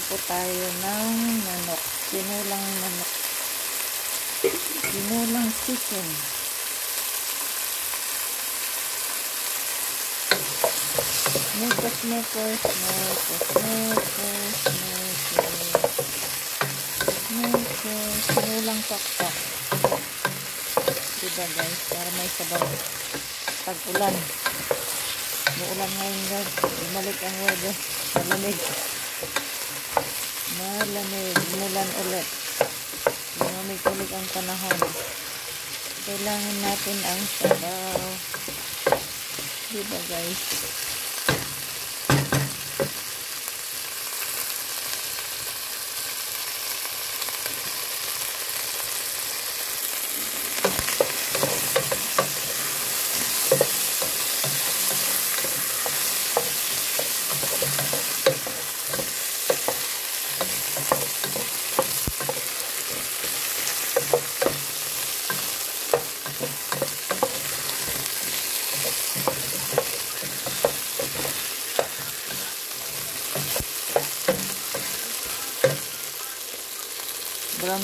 po tayo ng manok. Sinulang manok. Sinulang chicken. Mekos. Sinulang pakpak. Diba guys? Para may sabaw. Tag-ulan. Muulan ngayon guys. Bumalik ang weather. Malamig. Mulan ulit. Malamig ulit ang panahon. Kailangan natin ang sabaw. Diba guys?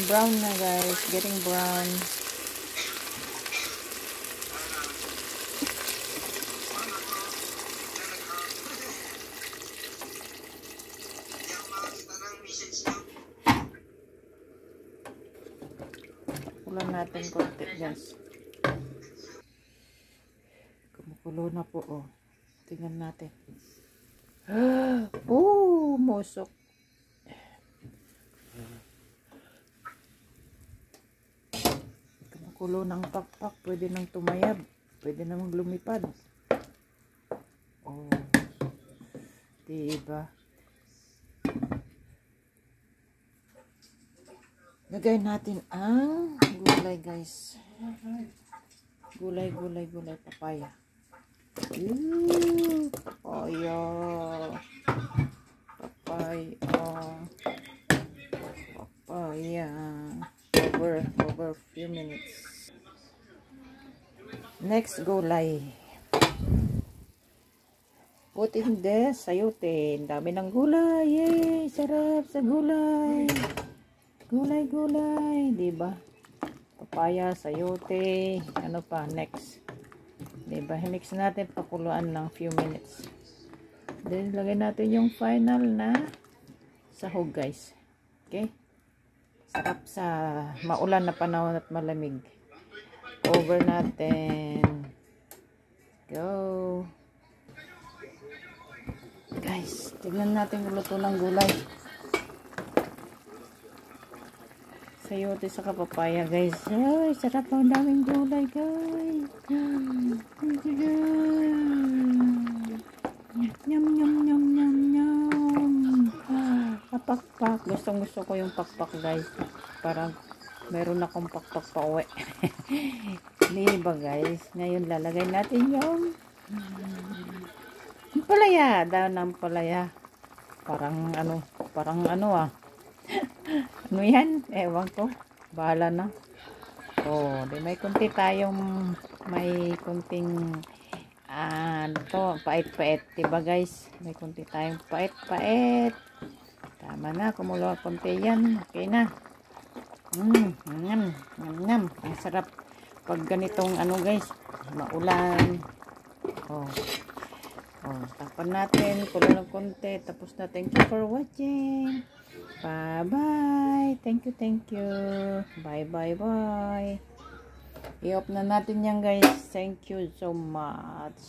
Brown na guys, getting brown. Ulan natin konti guys. Kumukulo na po oh. Tingnan natin. Musok. Kulo ng pakpak, pwede nang tumayab, pwede namang lumipad. Oh, diba? Lagay natin ang gulay guys. Gulay, papaya. Papaya. Over few minutes. Next gulay. Puti hindi, sayote. Dami ng gulay. Yay! Sarap sa gulay. Gulay. Diba? Papaya, sayote. Ano pa? Next. Diba? Mix natin. Pakuluan ng few minutes. Then, lagay natin yung final na sahog guys. Okay? Sarap sa maulan na panahon at malamig. Over natin. Go. Guys, tignan natin yung luto ng gulay. Sayote sa papaya guys. Ay, sarap ang daming gulay guys. Nyam. Pakpak. Gusto ko yung pakpak guys. Parang meron akong pakpak pa uwi. Diba guys? Ngayon lalagay natin yung palaya. Daw ng palaya. Parang ano ah. Ano yan? Ewan ko. Bahala na. Oh, di may kunti tayong kunting pait-pait. Diba guys? May kunti tayong pait-pait. Tama na, kumulo konti yan. Okay na. Ngam. Ang sarap pag ganitong guys, maulan. Tapan natin, kulo ng konti. Tapos na, thank you for watching. Bye. Thank you. Bye. I-off na natin yan guys. Thank you so much.